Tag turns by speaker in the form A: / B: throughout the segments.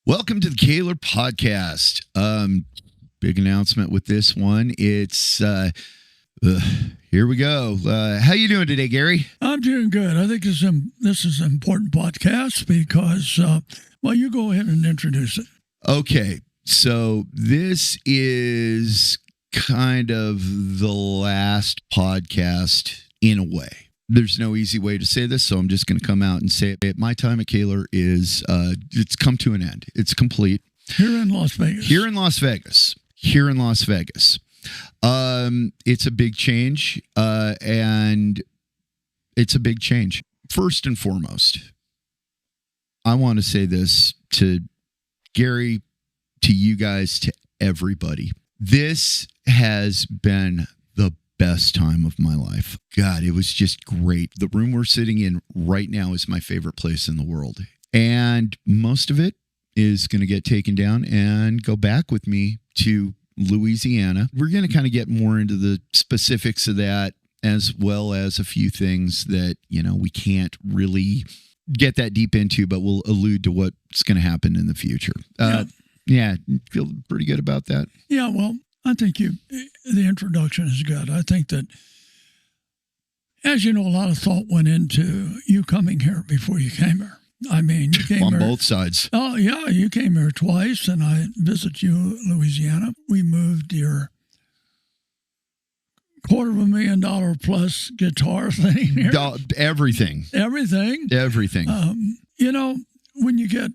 A: Welcome to the Kahler podcast. Big announcement with this one. It's here we go. How you doing today, Gary?
B: I'm doing good. I think this is an important podcast because, well, you go ahead and introduce it.
A: Okay, so this is kind of the last podcast in a way. There's no easy way to say this, so I'm just going to come out and say it. My time at Kahler is, it's come to an end. It's complete.
B: Here in Las Vegas.
A: Here in Las Vegas. It's a big change, and it's a big change. First and foremost, I want to say this to Gary, to you guys, to everybody. This has been the best time of my life. God, it was just great. The room we're sitting in right now is my favorite place in the world. And most of it is going to get taken down and go back with me to Louisiana. We're going to kind of get more into the specifics of that, as well as a few things that, you know, we can't really get that deep into, but we'll allude to what's going to happen in the future. Yeah, feel pretty good about that.
B: Yeah, well, I think the introduction is good. I think that, as you know, a lot of thought went into you coming here before you came here. I mean, you came
A: on
B: here,
A: both sides.
B: Oh, yeah, you came here twice, and I visited you, Louisiana. We moved your $250,000 plus guitar thing here.
A: Everything.
B: You know, when you get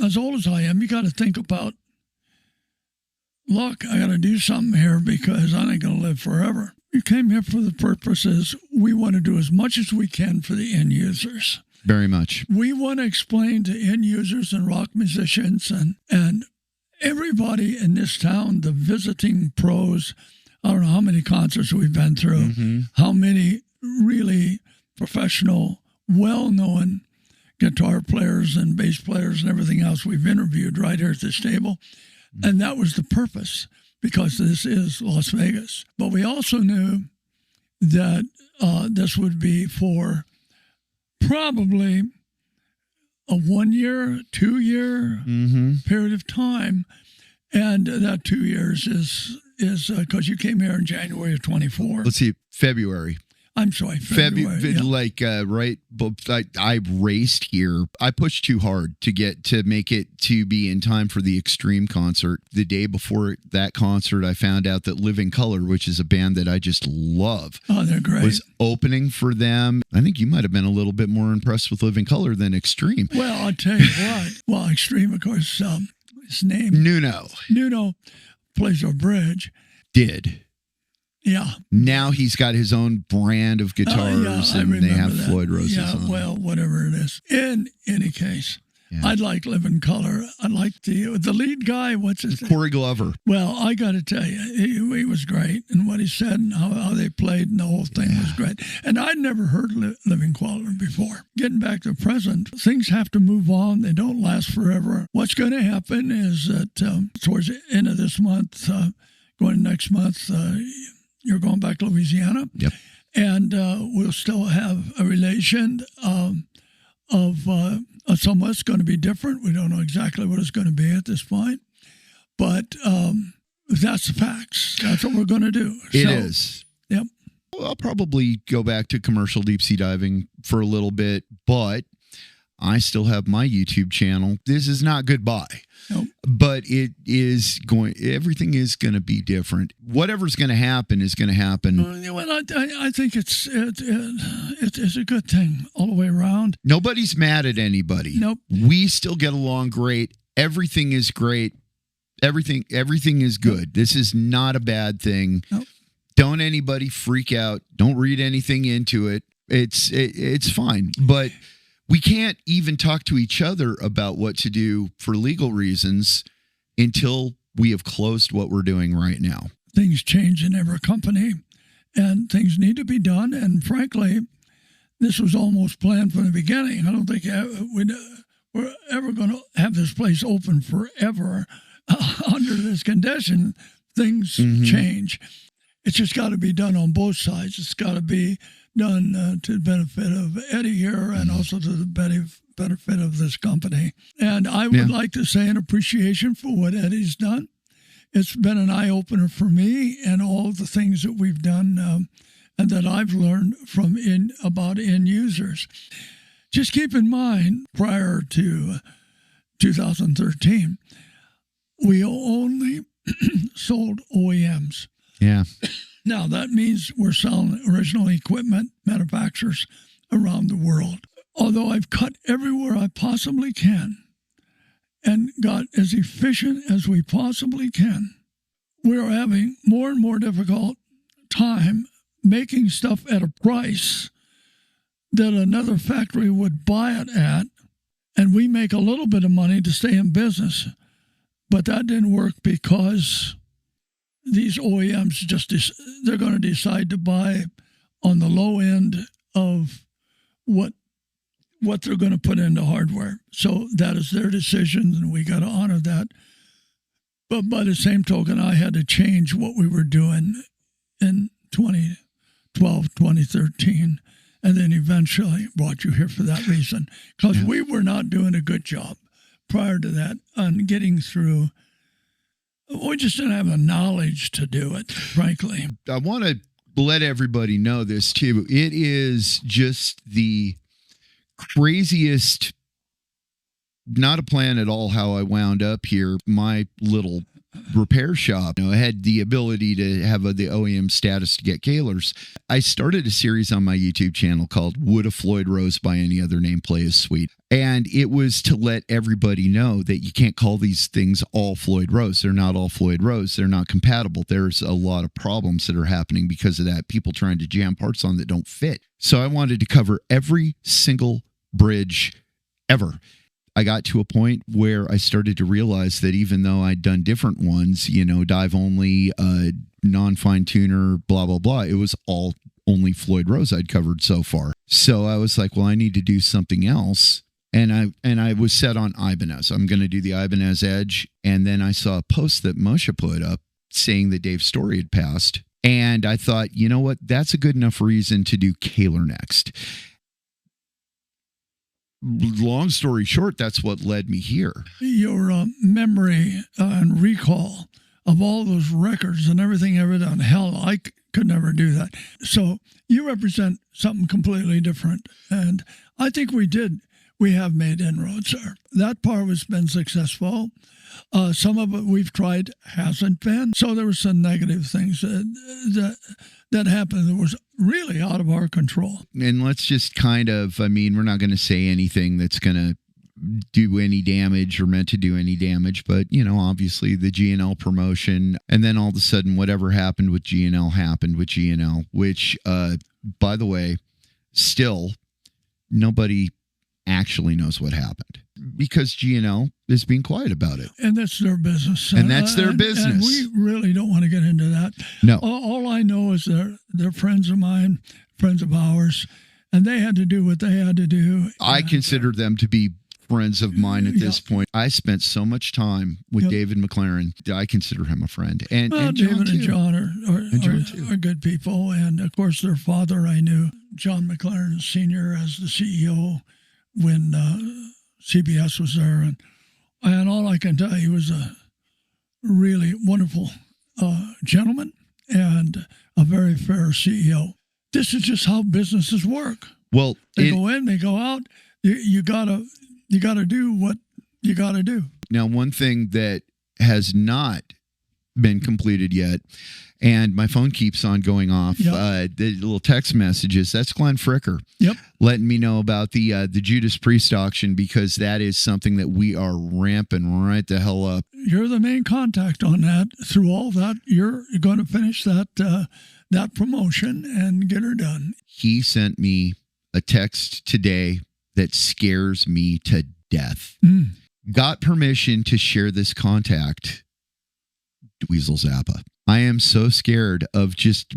B: as old as I am, you got to think about, look, I got to do something here because I ain't going to live forever. You came here for the purposes we want to do as much as we can for the end users.
A: Very much.
B: We want to explain to end users and rock musicians and everybody in this town, the visiting pros. I don't know how many concerts we've been through, how many really professional, well-known guitar players and bass players and everything else we've interviewed right here at this table. And that was the purpose, because this is Las Vegas. But we also knew that this would be for probably a 1 year, 2 year period of time. And that 2 years is because you came here in January of 24.
A: Let's see, February.
B: I'm sorry, February.
A: Right. I raced here. I pushed too hard to make it to be in time for the Extreme concert. The day before that concert, I found out that Living Colour, which is a band that I just love,
B: they're great,
A: was opening for them. I think you might have been a little bit more impressed with Living Colour than Extreme.
B: Well, I'll tell you what. Well, Extreme, of course, his name Nuno plays our bridge.
A: Did.
B: Yeah.
A: Now he's got his own brand of guitars, and they have that. Floyd Roses on.
B: Well, whatever it is. In any case, I'd like Living Colour. I like the lead guy. What's his name?
A: Corey Glover.
B: Well, I got to tell you, he was great, and what he said and how they played and the whole thing was great. And I'd never heard Living Colour before. Getting back to the present, things have to move on. They don't last forever. What's going to happen is that towards the end of this month, going next month, you're going back to Louisiana.
A: Yep.
B: And we'll still have a relation of some of it's going to be different. We don't know exactly what it's going to be at this point. But that's the facts. That's what we're going to do.
A: It is.
B: Yep.
A: I'll probably go back to commercial deep sea diving for a little bit, but I still have my YouTube channel. This is not goodbye.
B: Nope.
A: But everything is going to be different. Whatever's going to happen is going to happen.
B: Well, I think it's a good thing all the way around.
A: Nobody's mad at anybody.
B: Nope.
A: We still get along great. Everything is great. Everything is good. This is not a bad thing.
B: Nope.
A: Don't anybody freak out. Don't read anything into it. It's fine. But we can't even talk to each other about what to do for legal reasons until we have closed what we're doing right now.
B: Things change in every company, and things need to be done. And frankly, this was almost planned from the beginning. I don't think we're ever going to have this place open forever under this condition. Things change. It's just got to be done on both sides. It's got to be done to the benefit of Eddie here and also to the benefit of this company. And I would like to say an appreciation for what Eddie's done. It's been an eye-opener for me and all the things that we've done and that I've learned from about end users. Just keep in mind, prior to 2013, we only sold OEMs.
A: Yeah.
B: Now, that means we're selling original equipment manufacturers around the world. Although I've cut everywhere I possibly can and got as efficient as we possibly can, we are having more and more difficult time making stuff at a price that another factory would buy it at, and we make a little bit of money to stay in business. But that didn't work because these OEMs they're going to decide to buy on the low end of what they're going to put into hardware. So that is their decision, and we got to honor that. But by the same token, I had to change what we were doing in 2012, 2013, and then eventually brought you here for that reason, because we were not doing a good job prior to that on getting through. We just didn't have the knowledge to do it, frankly.
A: I want to let everybody know this, too. It is just the craziest, not a plan at all how I wound up here. My little repair shop, I had the ability to have the OEM status to get Kahlers. I started a series on my YouTube channel called Would a Floyd Rose by Any Other Name Play as Sweet? And it was to let everybody know that you can't call these things all Floyd Rose. They're not all Floyd Rose. They're not compatible. There's a lot of problems that are happening because of that. People trying to jam parts on that don't fit. So I wanted to cover every single bridge ever. I got to a point where I started to realize that even though I'd done different ones, dive only, non-fine tuner, blah, blah, blah, it was all only Floyd Rose I'd covered so far. So I was like, well, I need to do something else. And I was set on Ibanez. I'm going to do the Ibanez Edge. And then I saw a post that Moshe put up saying that Dave Story had passed. And I thought, you know what? That's a good enough reason to do Kahler next. Long story short, that's what led me here.
B: Your memory and recall of all those records and everything ever done. Hell, I could never do that. So you represent something completely different. And I think we have made inroads there. That part has been successful. Some of it we've tried hasn't been. So there were some negative things that happened that was really out of our control.
A: And let's just we're not going to say anything that's going to do any damage or meant to do any damage. But, obviously the G&L promotion, and then all of a sudden whatever happened with G&L happened with G&L, which, by the way, still nobody actually knows what happened because G&L is being quiet about it.
B: And that's their business.
A: And that's their business.
B: And we really don't want to get into that.
A: No.
B: All I know is they're friends of mine, friends of ours, and they had to do what they had to do.
A: I consider them to be friends of mine at this point. I spent so much time with David McLaren. I consider him a friend. And
B: David and John are good people. And, of course, their father I knew, John McLaren Sr., as the CEO when CBS was there. And all I can tell you, he was a really wonderful gentleman and a very fair CEO. This is just how businesses work.
A: Well,
B: they go in, they go out. You gotta do what you gotta do.
A: Now, one thing that has not been completed yet, and my phone keeps on going off. The little text messages. That's Glenn Fricker.
B: Yep.
A: Letting me know about the Judas Priest auction, because that is something that we are ramping right the hell up.
B: You're the main contact on that. Through all that, you're going to finish that promotion and get her done.
A: He sent me a text today that scares me to death. Got permission to share this contact. Dweezil Zappa. I am so scared of just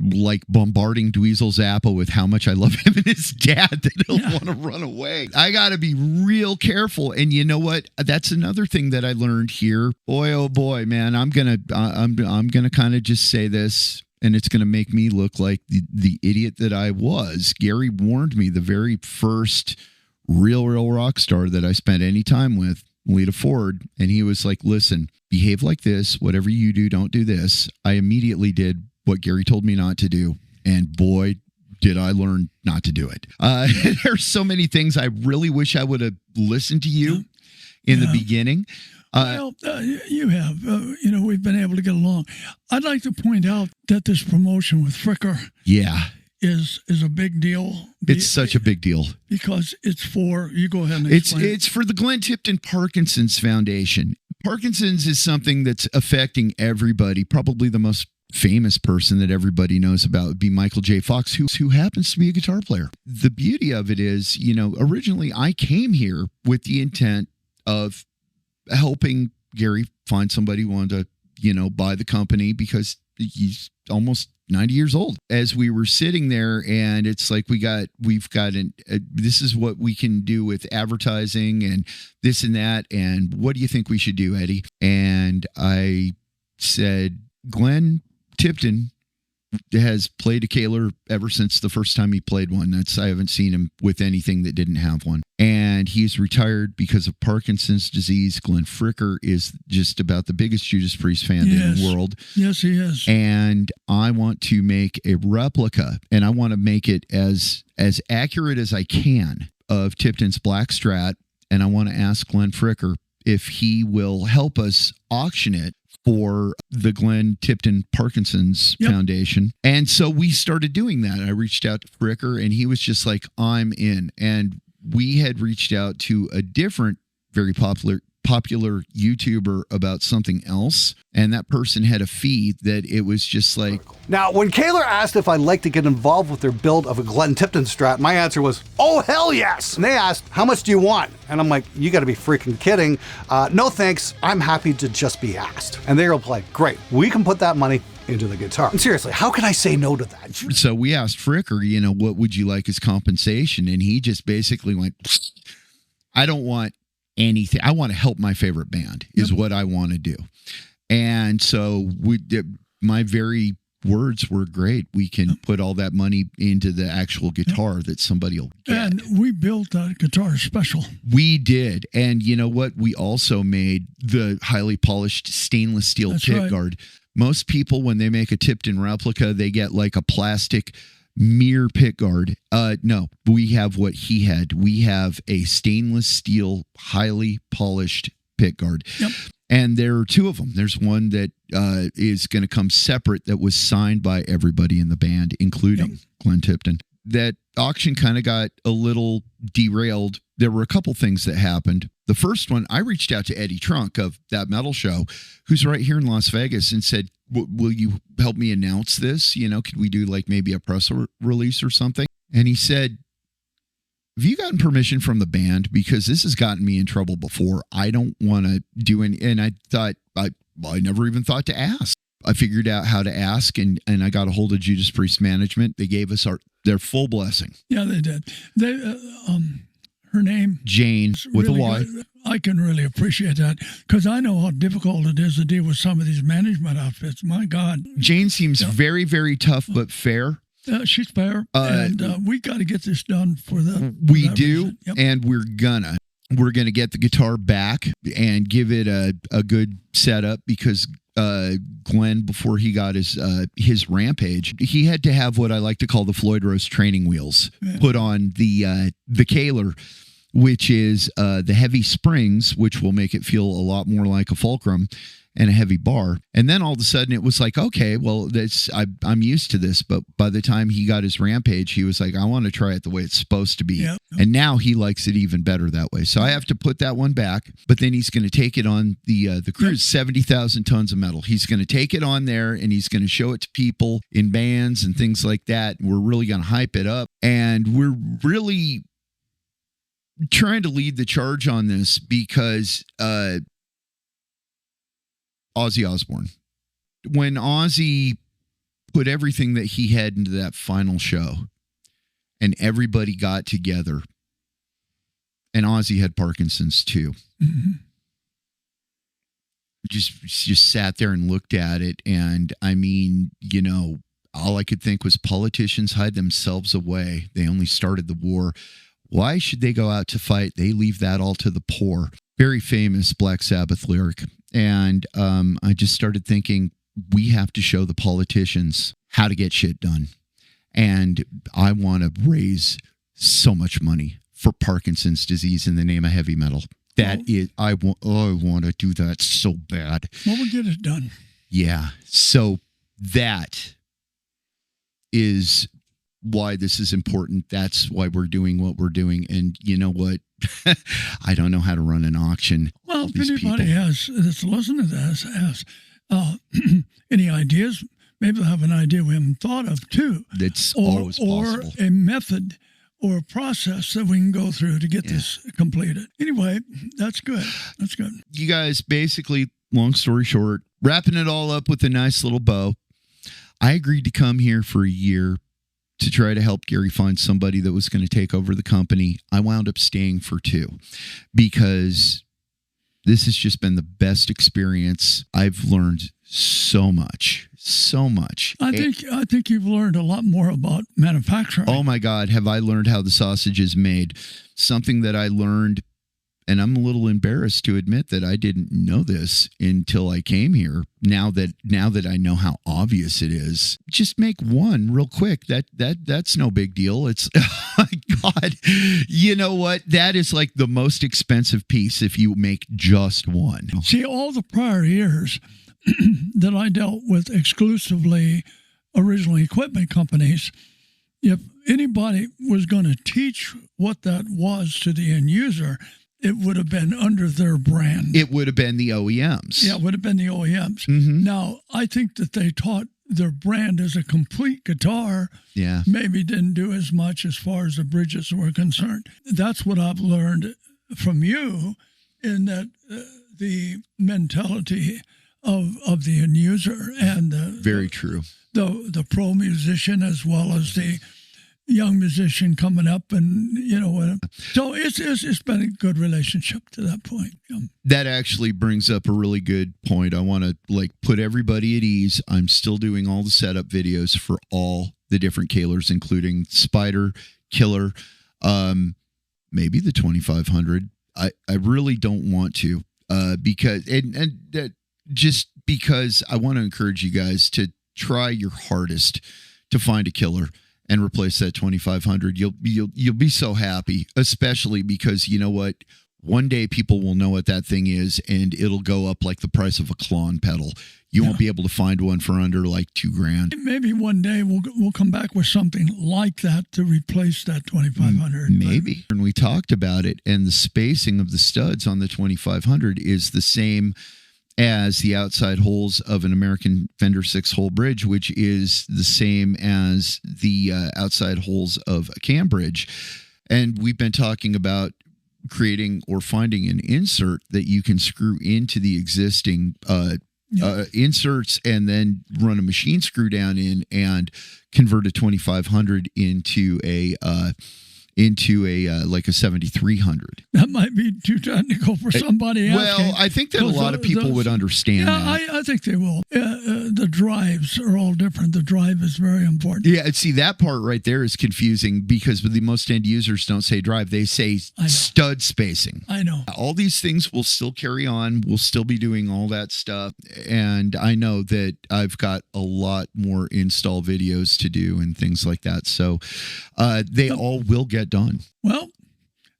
A: bombarding Dweezil Zappa with how much I love him and his dad that he'll want to run away. I got to be real careful. And you know what? That's another thing that I learned here. Boy, oh boy, man, I'm gonna kind of just say this, and it's gonna make me look like the idiot that I was. Gary warned me the very first real rock star that I spent any time with, Lita Ford. And he was like, listen, behave like this. Whatever you do, don't do this. I immediately did what Gary told me not to do. And boy, did I learn not to do it. There's so many things I really wish I would have listened to you in the beginning.
B: You have. We've been able to get along. I'd like to point out that this promotion with Fricker is a big deal.
A: It's such a big deal.
B: Because it's for, you go ahead and explain.
A: It's for the Glen Tipton Parkinson's Foundation. Parkinson's is something that's affecting everybody. Probably the most famous person that everybody knows about would be Michael J. Fox, who happens to be a guitar player. The beauty of it is, originally I came here with the intent of helping Gary find somebody who wanted to, buy the company because he's almost 90 years old. As we were sitting there, and it's like this is what we can do with advertising and this and that, and what do you think we should do, Eddie? And I said, Glen Tipton has played a Kahler ever since the first time he played one. I haven't seen him with anything that didn't have one. And he's retired because of Parkinson's disease. Glen Fricker is just about the biggest Judas Priest fan in the world.
B: Yes, he is.
A: And I want to make a replica, and I want to make it as accurate as I can of Tipton's Black Strat. And I want to ask Glen Fricker if he will help us auction it for the Glen Tipton Parkinson's Foundation. And so we started doing that. I reached out to Fricker, and he was just like, I'm in. And we had reached out to a different, very popular YouTuber about something else. And that person had a fee that it was just like...
C: Now, when Kahler asked if I'd like to get involved with their build of a Glen Tipton Strat, my answer was, oh, hell yes. And they asked, how much do you want? And I'm like, you got to be freaking kidding. No, thanks. I'm happy to just be asked. And they were like, great. We can put that money into the guitar. And seriously, how can I say no to that?
A: So we asked Fricker, what would you like as compensation? And he just basically went, I don't want anything. I want to help my favorite band is what I want to do. And so my very words were great. We can put all that money into the actual guitar that somebody will get.
B: And we built that guitar special.
A: We did. And you know what? We also made the highly polished stainless steel pickguard. Most people, when they make a Tipton replica, they get like a plastic mere pickguard. No, we have what he had. We have a stainless steel, highly polished pickguard. Yep. And there are two of them. There's one that is going to come separate that was signed by everybody in the band, including Glen Tipton. That auction kind of got a little derailed. There were a couple things that happened. The first one, I reached out to Eddie Trunk of That Metal Show, who's right here in Las Vegas, and said, will you help me announce this? Could we do like maybe a press release or something? And he said, have you gotten permission from the band? Because this has gotten me in trouble before. I don't want to do any. And I thought, I never even thought to ask. I figured out how to ask, and I got a hold of Judas Priest management. They gave us their full blessing.
B: Yeah, they did. They, her name?
A: Jane, with
B: really
A: a Y.
B: Good. I can really appreciate that because I know how difficult it is to deal with some of these management outfits. My God.
A: Jane seems very, very tough, but fair.
B: She's fair. And we got to get this done for the...
A: We do, and we're gonna get the guitar back and give it a good setup because Glenn, before he got his Rampage, he had to have what I like to call the Floyd Rose training wheels put on the Kahler, which is the heavy springs, which will make it feel a lot more like a fulcrum, and a heavy bar. And then all of a sudden it was like, okay, well, I'm used to this. But by the time he got his Rampage, he was like, I want to try it the way it's supposed to be. Yep. And now he likes it even better that way. So I have to put that one back, but then he's going to take it on the cruise, 70,000 tons of metal. He's going to take it on there and he's going to show it to people in bands and things like that. We're really going to hype it up. And we're really trying to lead the charge on this because, Ozzy Osbourne. When Ozzy put everything that he had into that final show and everybody got together, and Ozzy had Parkinson's too. Mm-hmm. Just sat there and looked at it. And I mean, all I could think was politicians hide themselves away. They only started the war. Why should they go out to fight? They leave that all to the poor. Very famous Black Sabbath lyric. And I just started thinking, we have to show the politicians how to get shit done. And I want to raise so much money for Parkinson's disease in the name of heavy metal. I want to do that so bad.
B: Well, we'll get it done.
A: Yeah. So that is why this is important. That's why we're doing what we're doing. And you know what? I don't know how to run an auction.
B: Well, if anybody has that's listening to this has any ideas, maybe they'll have an idea we haven't thought of too.
A: That's always possible.
B: Or a method or a process that we can go through to get this completed. Anyway, that's good. That's good.
A: You guys, basically, long story short, wrapping it all up with a nice little bow. I agreed to come here for a year to try to help Gary find somebody that was going to take over the company. I wound up staying for 2 because this has just been the best experience. I've learned so much. I
B: think you've learned a lot more about manufacturing.
A: Oh my God, have I learned how the sausage is made? Something that I learned, and I'm a little embarrassed to admit that I didn't know this until I came here. Now that I know how obvious it is, just make one real quick. That's no big deal. It's oh my God, you know what? That is like the most expensive piece if you make just one.
B: See, all the prior years that I dealt with exclusively original equipment companies, if anybody was going to teach what that was to the end user, it would have been under their brand.
A: It would have been the OEMs.
B: Yeah, it would have been the OEMs.
A: Mm-hmm.
B: Now, I think that they taught their brand as a complete guitar.
A: Yeah.
B: Maybe didn't do as much as far as the bridges were concerned. That's what I've learned from you, in that the mentality of the end user and
A: very true.
B: The pro musician as well as the young musician coming up, and so it's been a good relationship to that point. Yeah.
A: That actually brings up a really good point. I want to put everybody at ease. I'm still doing all the setup videos for all the different Kahlers, including Spider, Killer, maybe the 2500. I really don't want to because just because I want to encourage you guys to try your hardest to find a Killer and replace that 2500. You'll be so happy, especially because you know what? One day people will know what that thing is, and it'll go up like the price of a Klon pedal. You won't be able to find one for under like $2,000.
B: Maybe one day we'll come back with something like that to replace that 2500.
A: Maybe. And we talked about it, and the spacing of the studs on the 2500 is the same as the outside holes of an American Fender 6-hole bridge, which is the same as the outside holes of a cam bridge. And we've been talking about creating or finding an insert that you can screw into the existing inserts and then run a machine screw down in and convert a 2500 into a like a 7300.
B: That might be too technical for somebody else.
A: Well, I think that a lot of people would understand that.
B: I think they will. The drives are all different. The drive is very important.
A: Yeah, see, that part right there is confusing because the most end users don't say drive. They say stud spacing.
B: I know.
A: All these things will still carry on. We'll still be doing all that stuff. And I know that I've got a lot more install videos to do and things like that. So they all will get done.
B: Well,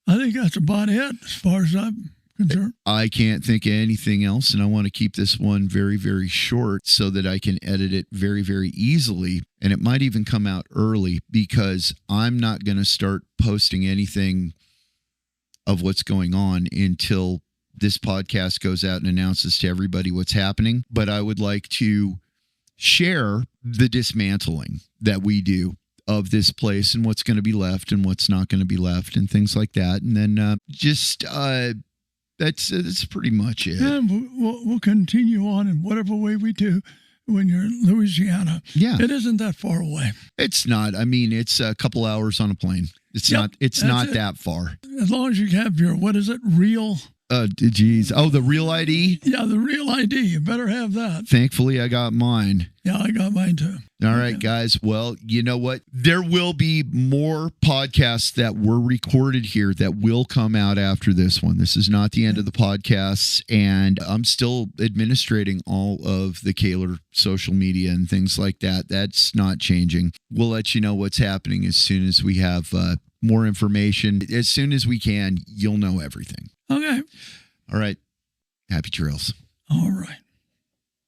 B: I think that's about it as far as I'm concerned.
A: I can't think of anything else, and I want to keep this one very, very short so that I can edit it very, very easily. And it might even come out early because I'm not going to start posting anything of what's going on until this podcast goes out and announces to everybody what's happening. But I would like to share the dismantling that we do of this place and what's going to be left and what's not going to be left and things like that. And then that's pretty much it.
B: And we'll continue on in whatever way we do when you're in Louisiana.
A: Yeah.
B: It isn't that far away.
A: It's not. I mean, it's a couple hours on a plane. It's not that far.
B: As long as you have your, what is it, real?
A: Geez. Oh, the real ID?
B: Yeah, the real ID. You better have that.
A: Thankfully, I got mine.
B: Yeah, I got mine too.
A: All right, guys. Well, you know what? There will be more podcasts that were recorded here that will come out after this one. This is not the end of the podcasts, and I'm still administrating all of the Kahler social media and things like that. That's not changing. We'll let you know what's happening as soon as we have more information. As soon as we can, you'll know everything.
B: Okay.
A: All right. Happy trails.
B: All right.